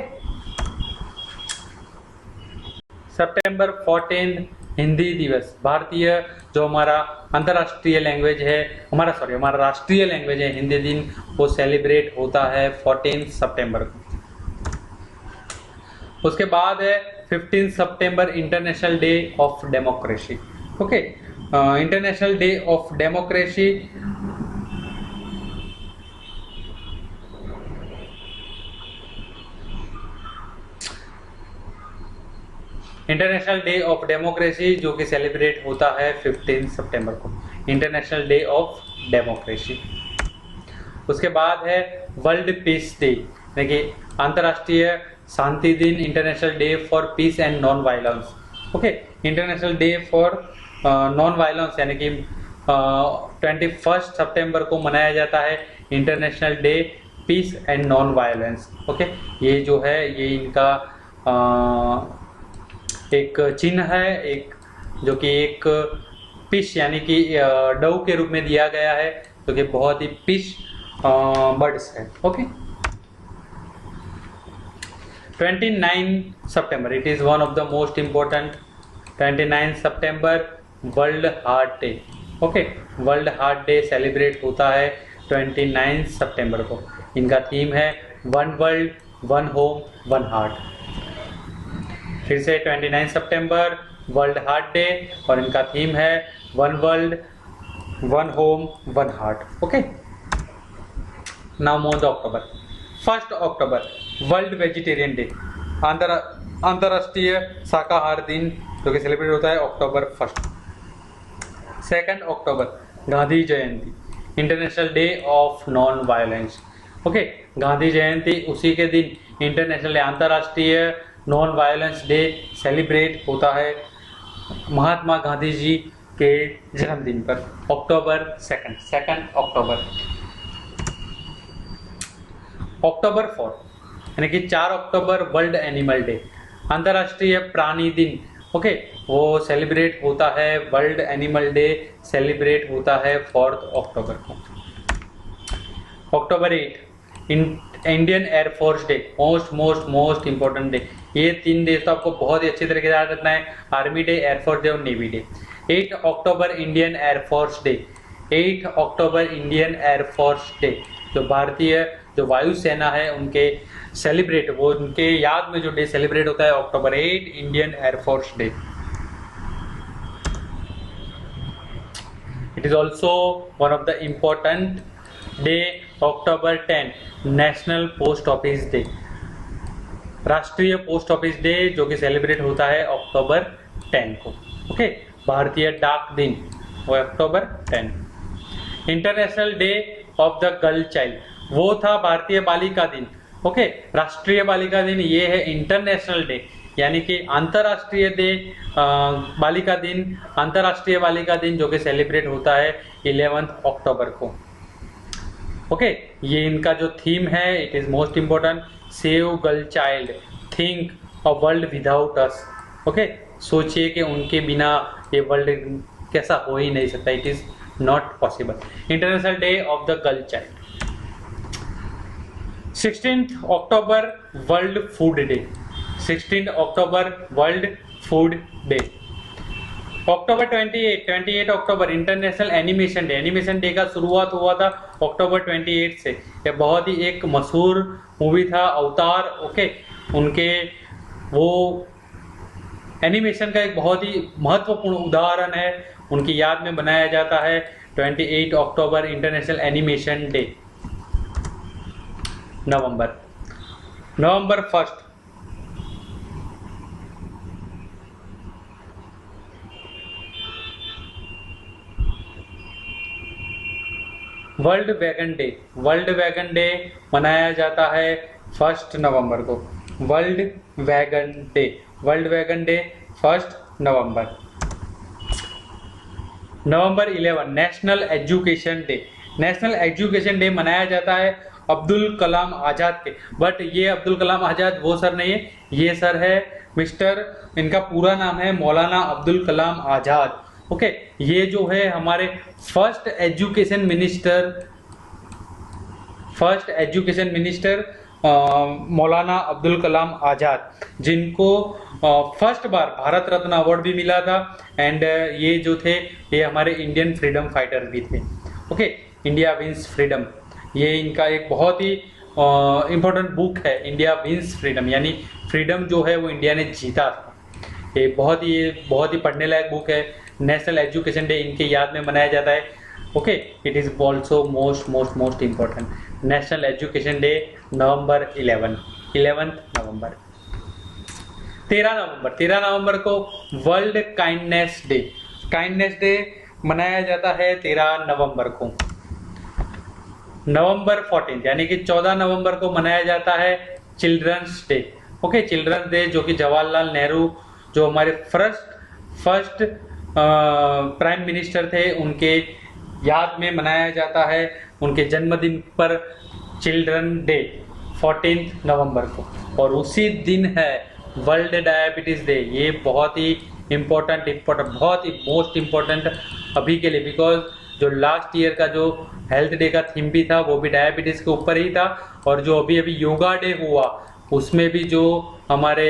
सितंबर 14 हिंदी दिवस, भारतीय जो हमारा अंतर्राष्ट्रीय लैंग्वेज है, हमारा राष्ट्रीय लैंग्वेज है हिंदी दिन, वो सेलिब्रेट होता है 14 सितंबर को। उसके बाद है 15 सितंबर international day of democracy. Okay, international day of democracy international day of democracy जो कि सेलिब्रेट होता है 15 सितंबर को, इंटरनेशनल डे ऑफ डेमोक्रेसी। उसके बाद है वर्ल्ड पीस डे, देखिए अंतर्राष्ट्रीय शांति दिन, international day for peace and non violence. Okay, international day for non violence यानी कि 21 सितंबर को मनाया जाता है international day peace and non violence. Okay, ये जो है ये इनका एक चिन्ह है, एक जो कि एक पिश यानी कि डव के रूप में दिया गया है, जो कि बहुत ही पिश बर्ड्स है। Okay, 29 September, it is one of the most important. 29 September world heart day. Okay, world heart day celebrate होता है 29 सितंबर को। इनका थीम है one world, one home, one heart. फिर से 29 सितंबर वर्ल्ड हार्ट डे, और इनका थीम है one world, one home, one heart. Okay, now move the अक्टूबर। 1 अक्टूबर वर्ल्ड वेजिटेरियन डे, अंतरराष्ट्रीय शाकाहार दिन, जो कि सेलिब्रेट होता है अक्टूबर 1। 2 अक्टूबर Gandhi Jayanti, international day of non violence. Okay, Gandhi Jayanti उसी के दिन इंटरनेशनल अंतरराष्ट्रीय नॉन वायलेंस डे सेलिब्रेट होता है महात्मा गांधी जी के जन्मदिन पर, अक्टूबर 2 अक्टूबर। अक्टूबर 4 यानी कि 4 अक्टूबर वर्ल्ड एनिमल डे, अंतर्राष्ट्रीय प्राणी दिन। ओके, वो सेलिब्रेट होता है, वर्ल्ड एनिमल डे सेलिब्रेट होता है 4 अक्टूबर को। अक्टूबर 8 Indian air force day, most important day. ये 3 डे तो आपको बहुत ही अच्छी तरीके से याद रखना है, आर्मी डे, एयरफोर्स डे और नेवी डे। 8 अक्टूबर इंडियन एयरफोर्स डे, 8 अक्टूबर इंडियन एयरफोर्स डे, जो भारतीय जो वायुसेना है उनके सेलिब्रेट, वो उनके याद में जो डे सेलिब्रेट होता है अक्टूबर 8 Indian air force day. It is also one of the important day October 10 national post office day, राष्ट्रीय पोस्ट ऑफिस डे, जो कि सेलिब्रेट होता है अक्टूबर 10 को। ओके, भारतीय डाक दिन वो अक्टूबर 10। International day of the girl child, वो था भारतीय बालिका दिन। ओके, राष्ट्रीय बालिका दिन ये है इंटरनेशनल डे, यानी कि अंतरराष्ट्रीय डे बालिका दिन, अंतरराष्ट्रीय बालिका दिन जो कि सेलिब्रेट होता है 11 अक्टूबर को। ओके, ये इनका जो थीम है, it is most important, save girl child, think a world without us. Okay, सोचिए कि उनके बिना ये वर्ल्ड कैसा हो ही नहीं सकता, it is not possible. International day of the girl child. 16 October world food day, 16 October world food day. October 28 October international animation day, animation day का शुरुआत हुआ था अक्टूबर 28 से। ये बहुत ही एक मशहूर मूवी था अवतार। ओके, उनके वो एनिमेशन का एक बहुत ही महत्वपूर्ण उदाहरण है, उनकी याद में बनाया जाता है 28 अक्टूबर इंटरनेशनल एनिमेशन डे। नवंबर 1 world wagon day, world wagon day मनाया जाता है 1 नवंबर को। World wagon day, world wagon day 1 नवंबर। नवंबर 11 national education day, national education day मनाया जाता है अब्दुल कलाम आजाद के। बट ये अब्दुल कलाम आजाद वो सर नहीं है, ये सर है मिस्टर, इनका पूरा नाम है मौलाना अब्दुल कलाम आजाद। ओके, ये जो है हमारे फर्स्ट एजुकेशन मिनिस्टर मौलाना अब्दुल कलाम आजाद, जिनको फर्स्ट बार भारत रत्न अवार्ड भी मिला था। एंड ये जो थे ये हमारे इंडियन फ्रीडम फाइटर भी थे। ओके, इंडिया विंस फ्रीडम, ये इनका एक बहुत ही इम्पोर्टेंट बुक है, इंडिया विंस फ्रीडम, यानी फ्रीडम जो है वो इंडिया ने जीता था। ये बहुत ही पढ़ने लायक बुक है। नेशनल एजुकेशन डे इनके याद में मनाया जाता है। Okay, it is also most important. National education day नवंबर 11 नवंबर। 13 नवंबर को वर्ल्ड काइंडनेस डे मनाया जाता है 13 नवंबर को। नवंबर 14 यानी कि 14 नवंबर को मनाया जाता है children's day. Okay, children's day जो कि जवाहरलाल नेहरू जो हमारे फर्स्ट प्राइम मिनिस्टर थे उनके याद में मनाया जाता है, उनके जन्मदिन पर चिल्ड्रन डे 14 नवंबर को। और उसी दिन है वर्ल्ड डायबिटीज डे। ये बहुत ही इम्पोर्टेंट बहुत ही मोस्ट इम्पोर्टेंट अभी के लिए, बिकॉज जो लास्ट ईयर का जो हेल्थ डे का थीम भी था वो भी डायबिटीज के ऊपर ही था। और जो अभी योगा डे हुआ उसमें भी जो हमारे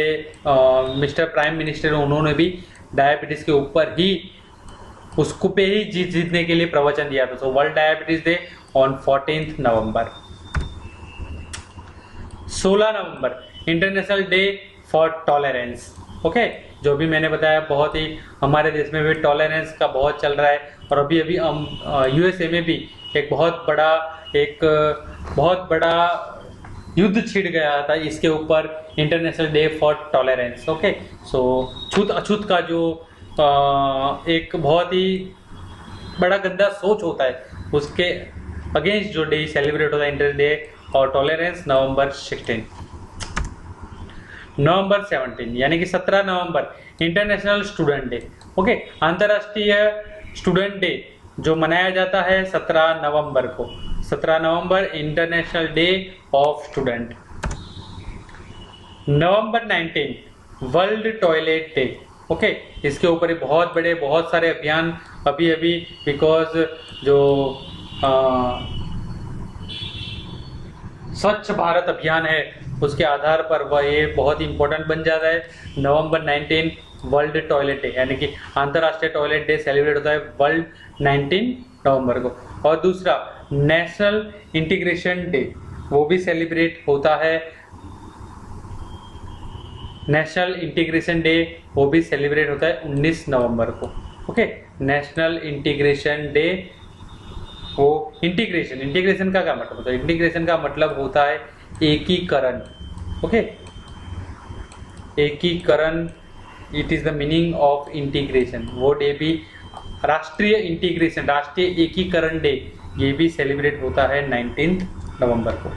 मिस्टर प्राइम मिनिस्टर उन्होंने भी डायबिटीज के ऊपर ही उसको पे ही जीतने के लिए प्रवचन दिया था। So world diabetes day on 14 November. 16 November international day for tolerance. Okay, जो भी मैंने बताया बहुत ही हमारे देश में भी टॉलरेंस का बहुत चल रहा है। और अभी यूएसए में भी एक बहुत बड़ा युद्ध छिड़ गया था इसके ऊपर, international day for tolerance. Okay, so छूत अछूत का जो एक बहुत ही बड़ा गंदा सोच होता है उसके अगेंस्ट जो डे सेलिब्रेट होता है इंटरनेशनल डे और टॉलरेंस नवंबर 16। नवंबर 17 यानी कि 17 नवंबर इंटरनेशनल स्टूडेंट डे। ओके, अंतरराष्ट्रीय स्टूडेंट डे जो मनाया जाता है 17 नवंबर को। 17 नवंबर इंटरनेशनल डे ऑफ स्टूडेंट। नवंबर 19 वर्ल्ड टॉयलेट डे। ओके, इसके ऊपर ही बहुत सारे अभियान अभी बिकॉज जो स्वच्छ भारत अभियान है उसके आधार पर वह ये बहुत ही इंपॉर्टेंट बन जाता है। नवंबर 19 वर्ल्ड टॉयलेट डे यानी कि अंतरराष्ट्रीय टॉयलेट डे सेलिब्रेट होता है वर्ल्ड 19 नवंबर को। और दूसरा नेशनल इंटीग्रेशन डे वो भी सेलिब्रेट होता है। नेशनल इंटीग्रेशन डे वो भी सेलिब्रेट होता है 19 नवंबर को। ओके, नेशनल इंटीग्रेशन डे वो इंटीग्रेशन का क्या मतलब होता है? इंटीग्रेशन का मतलब होता है एकीकरण। ओके, एकीकरण, it is the meaning of integration. वो डे भी राष्ट्रीय एकीकरण डे ये भी सेलिब्रेट होता है 19 नवंबर को।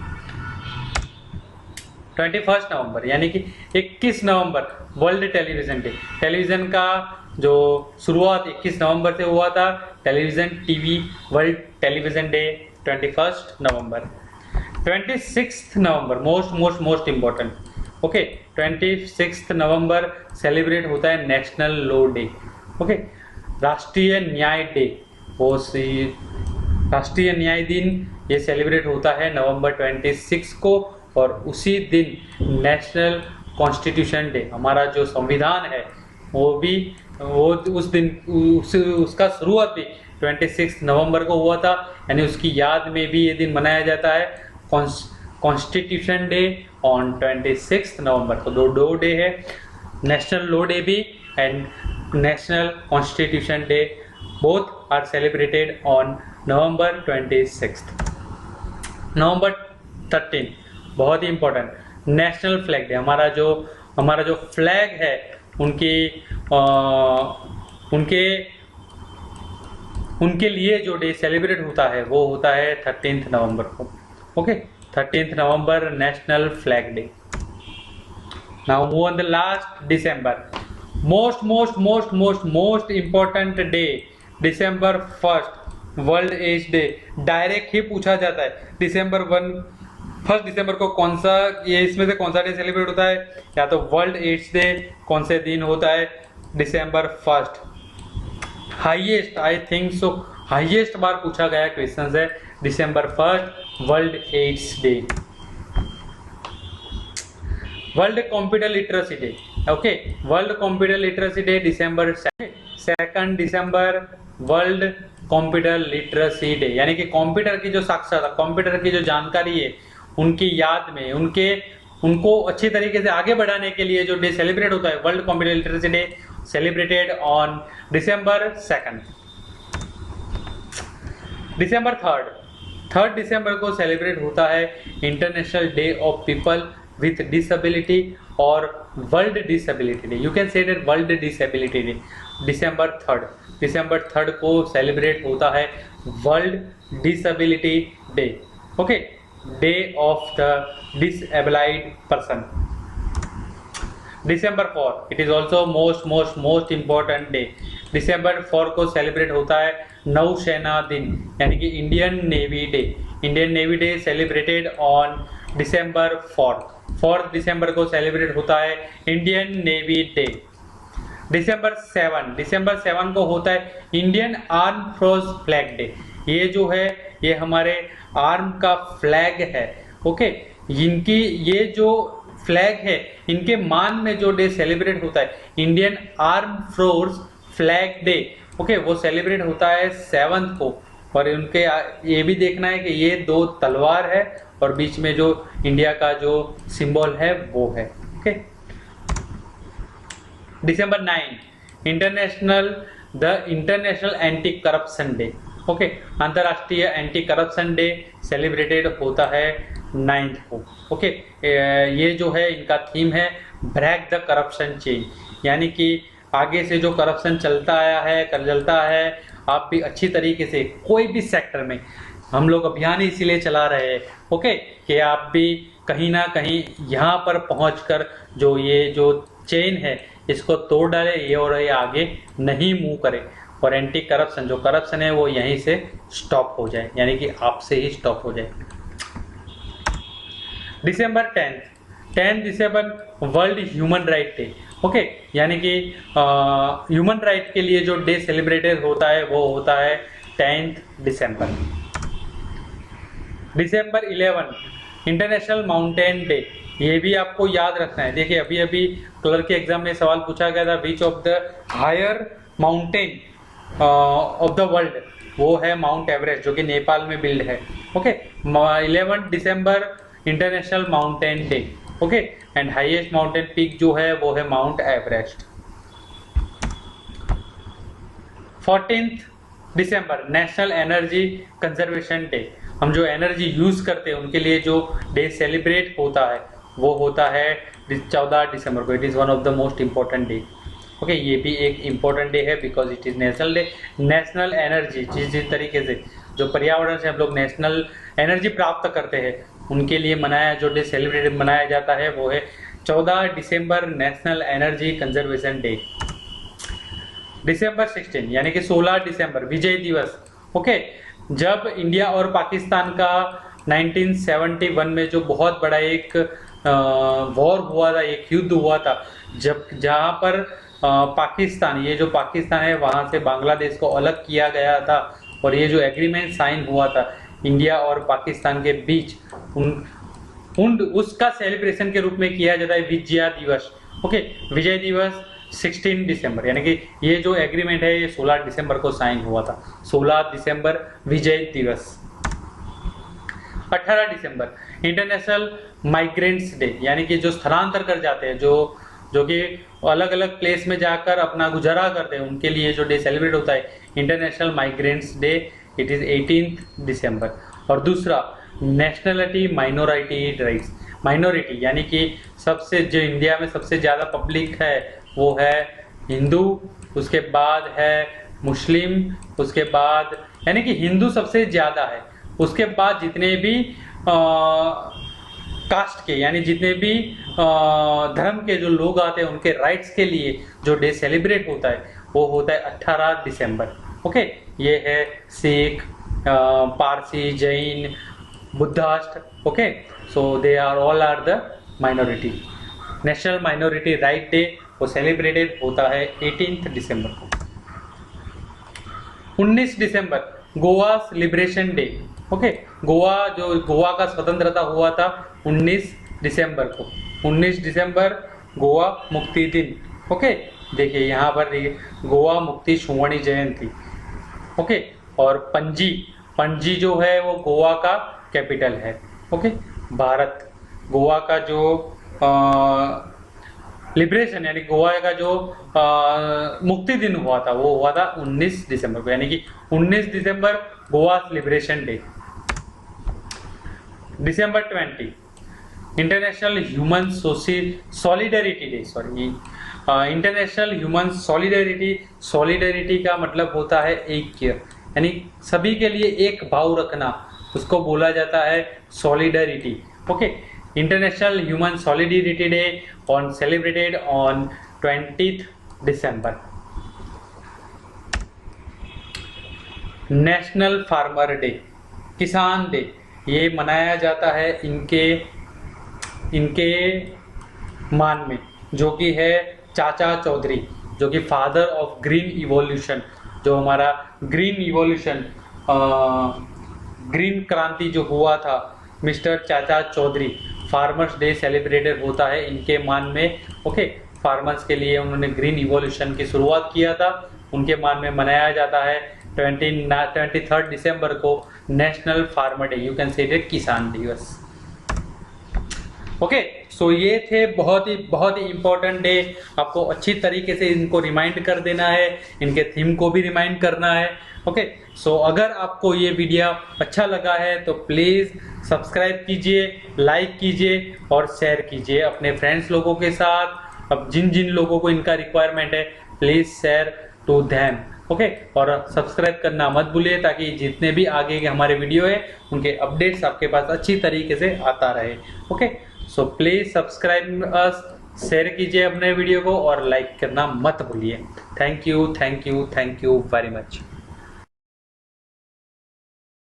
21 नवंबर यानी कि 21 नवंबर वर्ल्ड टेलीविजन डे। टेलीविजन का जो शुरुआत 21 नवंबर से हुआ था, television TV world television day 21 नवंबर। 26 नवंबर मोस्ट इम्पोर्टेंट। ओके, 26 नवंबर सेलिब्रेट होता है नेशनल लॉ डे। ओके, राष्ट्रीय न्याय डे, वो राष्ट्रीय न्याय दिन ये सेलिब्रेट होता है नवंबर 26 को। और उसी दिन नेशनल कॉन्स्टिट्यूशन डे, हमारा जो संविधान है वो उस दिन उसका शुरुआत भी 26 नवंबर को हुआ था, यानी उसकी याद में भी ये दिन मनाया जाता है कॉन्स्टिट्यूशन डे ऑन 26 नवंबर को। दो डे है, नेशनल लॉ डे भी and national constitution day, both are celebrated on November 26। November 13 बहुत ही इंपॉर्टेंट, नेशनल फ्लैग डे। हमारा जो फ्लैग है उनके लिए जो डे सेलिब्रेट होता है वो होता है 13 नवंबर को। ओके, 13 नवंबर national flag day. Now move on the last December, most important day, December 1 world AIDS day. Direct ही पूछा जाता है December 1 1 दिसंबर को कौन सा, ये इसमें से कौन सा डे सेलिब्रेट होता है? या तो वर्ल्ड एड्स डे कौन से दिन होता है? December 1। Highest, I think so highest बार पूछा गया क्वेश्चन है December 1 world AIDS day. World computer literacy day, okay, world computer literacy day December 2 दिसंबर वर्ल्ड कंप्यूटर लिटरेसी डे, यानी कि कंप्यूटर की जो साक्षरता, कंप्यूटर की जो जानकारी है उनकी याद में, उनको अच्छी तरीके से आगे बढ़ाने के लिए जो डे सेलिब्रेट होता है world computer literacy day, celebrated on December 2। December 3 दिसंबर को सेलिब्रेट होता है international day of people with disability और world disability day. You can say that world disability day. December 3 को सेलिब्रेट होता है world disability day, okay, day of the disabled person. December 4 it is also most important day. December 4 को celebrate होता है नौसेना दिन, यानी कि Indian navy day. Indian navy day celebrated on December 4 दिसंबर को सेलिब्रेट होता है इंडियन नेवी डे। December 7 को होता है Indian arm force flag day. ये जो है ये हमारे आर्म का फ्लैग है, ओके, इनकी ये जो फ्लैग है इनके मान में जो डे सेलिब्रेट होता है Indian arm force flag day, okay, वो सेलिब्रेट होता है 7 को। और उनके ये भी देखना है कि ये 2 तलवार है और बीच में जो इंडिया का जो सिंबल है वो है, okay. December 9 international anti corruption day, okay, अंतरराष्ट्रीय एंटी करप्शन डे सेलिब्रेटेड होता है 9 को, ओके। ये जो है इनका थीम है ब्रेक द करप्शन चेन, यानी कि आगे से जो करप्शन चलता है आप भी अच्छी तरीके से कोई भी सेक्टर में, हम लोग अभियान इसीलिए चला रहे हैं, ओके, कि आप भी कहीं ना कहीं यहाँ पर पहुंचकर जो ये जो चेन है इसको तोड़ डाले, ये और ये आगे नहीं मूव करे और एंटी करप्शन जो करप्शन है वो यहीं से स्टॉप हो जाए, यानी कि आपसे ही स्टॉप हो जाए। December 10 दिसंबर world human right day, okay, यानी कि ह्यूमन राइट के लिए जो डे सेलिब्रेटेड होता है वो होता है 10 दिसंबर। December 11 इंटरनेशनल माउंटेन डे, ये भी आपको याद रखना है। देखिए अभी क्लर्क के एग्जाम में सवाल पूछा गया था which of the higher mountain of the world, वो है माउंट एवरेस्ट जो कि नेपाल में बिल्ड है, okay. 11 December international mountain day, okay, and highest mountain peak जो है वो है माउंट एवरेस्ट। 14 दिसंबर नेशनल एनर्जी कंजर्वेशन डे, हम जो एनर्जी यूज करते हैं उनके लिए जो डे सेलिब्रेट होता है वो होता है 14 दिसंबर को। It is one of the most important day, okay, ये भी एक इम्पोर्टेंट डे है because it is national day. National energy जिस तरीके से जो पर्यावरण से हम लोग नेशनल एनर्जी प्राप्त करते हैं उनके लिए मनाया जो डे सेलिब्रेट मनाया जाता है वो है 14 दिसंबर national energy conservation day. December 16 यानी कि 16 दिसंबर विजय दिवस, ओके, जब इंडिया और पाकिस्तान का 1971 में जो बहुत बड़ा एक वॉर हुआ था, एक युद्ध हुआ था, जहां पर पाकिस्तान, ये जो पाकिस्तान है वहां से बांग्लादेश को अलग किया गया था और ये जो एग्रीमेंट साइन हुआ था इंडिया और पाकिस्तान के बीच, उसका सेलिब्रेशन के रूप में किया जाता है विजय दिवस, ओके, विजय दिवस 16 दिसंबर, यानी कि ये जो एग्रीमेंट है ये 16 दिसंबर को साइन हुआ था। 16 दिसंबर विजय दिवस। 18 दिसंबर इंटरनेशनल माइग्रेंट्स डे, यानी कि जो स्थलांतर कर जाते हैं, जो कि अलग अलग प्लेस में जाकर अपना गुजारा करते हैं, उनके लिए जो डे सेलिब्रेट होता है international migrants day, it is 18 दिसंबर। और दूसरा नेशनलिटी माइनॉरिटी राइट्स, माइनॉरिटी यानी कि सबसे जो इंडिया में सबसे ज़्यादा पब्लिक है वो है हिंदू, उसके बाद है मुस्लिम, उसके बाद यानी कि हिंदू सबसे ज़्यादा है, उसके बाद जितने भी कास्ट के यानी जितने भी धर्म के जो लोग आते हैं उनके राइट्स के लिए जो डे सेलिब्रेट होता है वो होता है 18 दिसंबर, ओके। ये है Sikh, Parsi, Jain, Buddhist, okay, so they are all are the minority. National minority right day वो सेलिब्रेटेड होता है 18 दिसंबर को। 19 दिसंबर Goa liberation day, okay, Goa का स्वतंत्रता हुआ था 19 दिसंबर को। 19 दिसंबर गोवा मुक्ति दिन, ओके, देखिए यहाँ पर गोवा मुक्ति सुवर्ण जयंती, ओके, और पणजी जो है वो गोवा का कैपिटल है, ओके। भारत गोवा का जो लिबरेशन यानी गोवा का जो मुक्ति दिन हुआ था वो हुआ था 19 दिसंबर को, यानी कि 19 दिसंबर गोवा लिबरेशन डे। दिसंबर 20 international human solidarity day, international human solidarity का मतलब होता है ऐक्य, यानी सभी के लिए एक भाव रखना, उसको बोला जाता है solidarity, okay. International human solidarity day on celebrated on 20 December. National farmer day, किसान डे, ये मनाया जाता है इनके मान में, जो कि है चाचा चौधरी, जो कि फादर ऑफ ग्रीन इवोल्यूशन, जो हमारा ग्रीन इवोल्यूशन ग्रीन क्रांति जो हुआ था, मिस्टर चाचा चौधरी। फार्मर्स डे सेलिब्रेटेड होता है इनके मान में, ओके। फार्मर्स के लिए उन्होंने ग्रीन इवोल्यूशन की शुरुआत किया था, उनके मान में मनाया जाता है 23 दिसंबर को national farmer day, you can से इट किसान दिवस, ओके। सो ये थे बहुत ही इंपॉर्टेंट डे, आपको अच्छी तरीके से इनको रिमाइंड कर देना है, इनके थीम को भी रिमाइंड करना है, ओके। सो अगर आपको ये वीडियो अच्छा लगा है तो प्लीज़ सब्सक्राइब कीजिए, लाइक कीजिए और शेयर कीजिए अपने फ्रेंड्स लोगों के साथ। अब जिन लोगों को इनका रिक्वायरमेंट है please share to them, okay. और सब्सक्राइब करना मत भूलिए ताकि जितने भी आगे के हमारे वीडियो है उनके अपडेट्स आपके पास अच्छी तरीके से आता रहे, okay. So please subscribe us, share कीजिए अपने वीडियो को और लाइक करना मत भूलिए। Thank you very much.